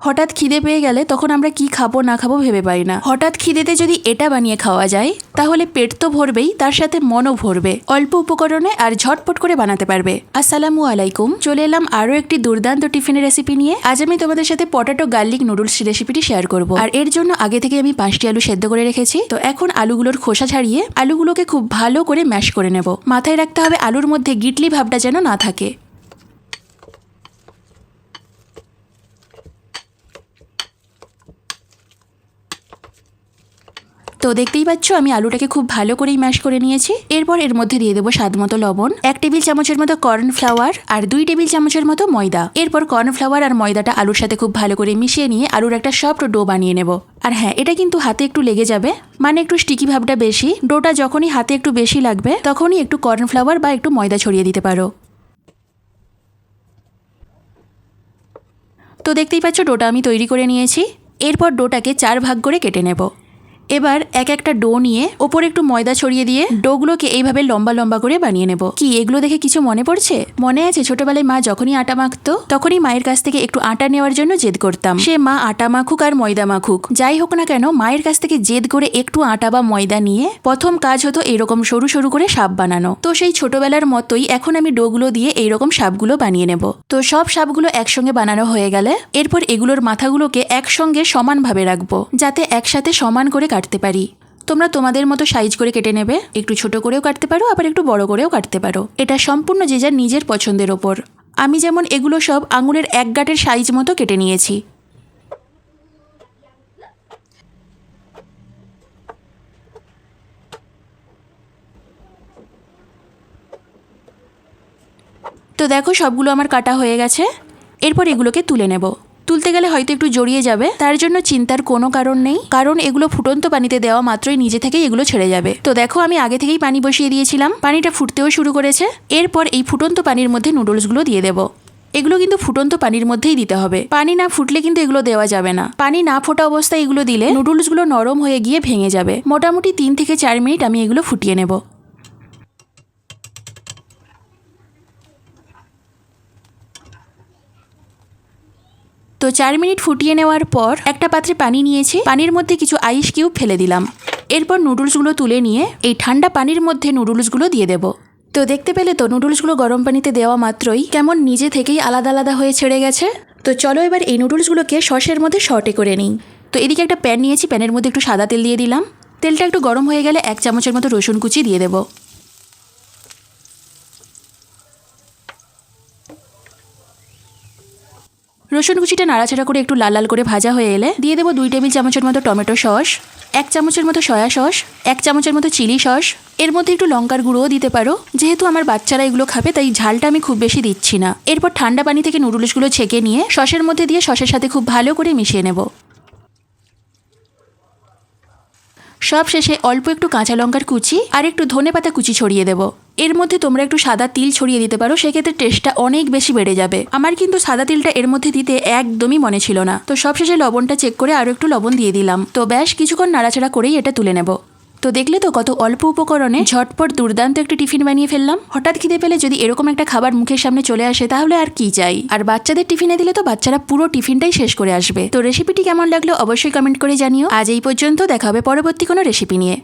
হঠাৎ খিদে পেয়ে গেলে তখন আমরা কি খাবো না খাবো ভেবে পাই না। হঠাৎ খিদেতে যদি এটা বানিয়ে খাওয়া যায় তাহলে পেট তো ভরবেই, তার সাথে মনও ভরবে। অল্প উপকরণে আর ঝটপট করে বানাতে পারবে। আসসালামু আলাইকুম, চলে এলাম আরো একটি দুর্দান্ত টিফিনের রেসিপি নিয়ে। আজ আমি তোমাদের সাথে পটাটো গার্লিক নুডলস রেসিপিটি শেয়ার করব। আর এর জন্য আগে থেকে আমি 5টি আলু সেদ্ধ করে রেখেছি। তো এখন আলুগুলোর খোসা ছাড়িয়ে আলুগুলোকে খুব ভালো করে ম্যাশ করে নেব। মাথায় রাখতে হবে আলুর মধ্যে গিটলি ভাবটা যেন না থাকে। তো দেখতেই পাচ্ছ আমি আলুটাকে খুব ভালো করেই ম্যাশ করে নিয়েছি। এরপর এর মধ্যে দিয়ে দেবো স্বাদ মতো লবণ, 1 টেবিল চামচের মতো কর্নফ্লাওয়ার আর 2 টেবিল চামচের মতো ময়দা। এরপর কর্নফ্লাওয়ার আর ময়দাটা আলুর সাথে খুব ভালো করে মিশিয়ে নিয়ে আলুর একটা সফট ডো বানিয়ে নেব। আর হ্যাঁ, এটা কিন্তু হাতে একটু লেগে যাবে, মানে একটু স্টিকি ভাবটা বেশি। ডোটা যখনই হাতে একটু বেশি লাগবে তখনই একটু কর্নফ্লাওয়ার বা একটু ময়দা ছড়িয়ে দিতে পারো। তো দেখতেই পাচ্ছ ডোটা আমি তৈরি করে নিয়েছি। এরপর ডোটাকে 4 ভাগ করে কেটে নেব। এবার এক একটা ডো নিয়ে ওপরে একটু ময়দা ছড়িয়ে দিয়ে ডোগুলোকে এইভাবে লম্বা লম্বা করে বানিয়ে নেব। কি এগুলো দেখে কিছু মনে পড়ছে? মনে আছে ছোটবেলায় মা যখনই আটা মাখতো তখনই মায়ের কাছ থেকে একটু আটা নেওয়ার জন্য জেদ করতাম। সে মা আটা মাখুক আর ময়দা মাখুক, যাই হোক না কেন মায়ের কাছ থেকে জেদ করে একটু আটা বা ময়দা নিয়ে প্রথম কাজ হতো এইরকম সরু সরু করে সাপ বানানো। তো সেই ছোটবেলার মতোই এখন আমি ডোগুলো দিয়ে এইরকম সাপগুলো বানিয়ে নেব। তো সব সাপগুলো একসঙ্গে বানানো হয়ে গেলে এরপর এগুলোর মাথাগুলোকে একসঙ্গে সমানভাবে রাখবো, যাতে একসাথে সমান করে কাটতে পারি। তোমরা তোমাদের মতো সাইজ করে কেটে নেবে, একটু ছোট করেও কাটতে পারো আবার একটু বড় করেও কাটতে পারো। এটা সম্পূর্ণ যে যার নিজের পছন্দের ওপর। আমি যেমন এগুলো সব আঙুলের 1 গাঁটের সাইজ মতো কেটে নিয়েছি। তো দেখো সবগুলো আমার কাটা হয়ে গেছে। এরপর এগুলোকে তুলে নেব। তুলতে গেলে হয়তো একটু জড়িয়ে যাবে, তার জন্য চিন্তার কোনো কারণ নেই, কারণ এগুলো ফুটন্ত পানিতে দেওয়া মাত্রই নিজে থেকেই এগুলো ছেড়ে যাবে। তো দেখো আমি আগে থেকেই পানি বসিয়ে দিয়েছিলাম, পানিটা ফুটতেও শুরু করেছে। এরপর এই ফুটন্ত পানির মধ্যে নুডলসগুলো দিয়ে দেব। এগুলো কিন্তু ফুটন্ত পানির মধ্যেই দিতে হবে, পানি না ফুটলে কিন্তু এগুলো দেওয়া যাবে না। পানি না ফোটা অবস্থায় এগুলো দিলে নুডলসগুলো নরম হয়ে গিয়ে ভেঙে যাবে। মোটামুটি 3 থেকে 4 মিনিট আমি এগুলো ফুটিয়ে নেব। তো 4 মিনিট ফুটিয়ে নেওয়ার পর একটা পাত্রে পানি নিয়েছি, পানির মধ্যে কিছু আইস কিউব ফেলে দিলাম। এরপর নুডলসগুলো তুলে নিয়ে এই ঠান্ডা পানির মধ্যে নুডলসগুলো দিয়ে দেব। তো দেখতে পেলে তো নুডলসগুলো গরম পানিতে দেওয়া মাত্রই কেমন নিজে থেকেই আলাদা আলাদা হয়ে ছেড়ে গেছে। তো চলো এবার এই নুডলসগুলোকে সসের মধ্যে শর্টে করে নিই। তো এদিকে একটা প্যান নিয়েছি, প্যানের মধ্যে একটু সাদা তেল দিয়ে দিলাম। তেলটা একটু গরম হয়ে গেলে 1 চামচের মতো রসুন কুচি দিয়ে দেব। রসুন কুচিটা নাড়াচাড়া করে একটু লাল লাল করে ভাজা হয়ে এলে দিয়ে দেবো 2 টেবিল চামচের মতো টমেটো সস, 1 চামচের মতো সয়া সস, 1 চামচের মতো চিলি সস। এর মধ্যে একটু লঙ্কার গুঁড়োও দিতে পারো, যেহেতু আমার বাচ্চারা এগুলো খাবে তাই ঝালটা আমি খুব বেশি দিচ্ছি না। এরপর ঠান্ডা পানি থেকে নুডলসগুলো ছেঁকে নিয়ে সসের মধ্যে দিয়ে সসের সাথে খুব ভালো করে মিশিয়ে নেব। সব শেষে অল্প একটু কাঁচা লঙ্কার কুচি আর একটু ধনেপাতা কুচি ছড়িয়ে দেব। এর মধ্যে তোমরা একটু সাদা তিল ছড়িয়ে দিতে পারো, সেক্ষেত্রে টেস্টটা অনেক বেশি বেড়ে যাবে। আমার কিন্তু সাদা তিলটা এর মধ্যে দিতে একদমই মনে ছিল না। তো সবশেষে লবণটা চেক করে আরও একটু লবণ দিয়ে দিলাম। তো ব্যাস কিছুক্ষণ নাড়াচাড়া করেই এটা তুলে নেব। তো দেখলে তো কত অল্প উপকরণে ঝটপট দুর্দান্ত একটা টিফিন বানিয়ে ফেললাম। হঠাৎ খিদে পেলে যদি এরকম একটা খাবার মুখের সামনে চলে আসে তাহলে আর কি চাই। আর বাচ্চাদের টিফিনে দিলে তো বাচ্চারা পুরো টিফিনটাই শেষ করে আসবে। তো রেসিপিটি কেমন লাগলো অবশ্যই কমেন্ট করে জানিও। আজ এই পর্যন্ত, দেখা হবে পরবর্তী কোনো রেসিপি নিয়ে।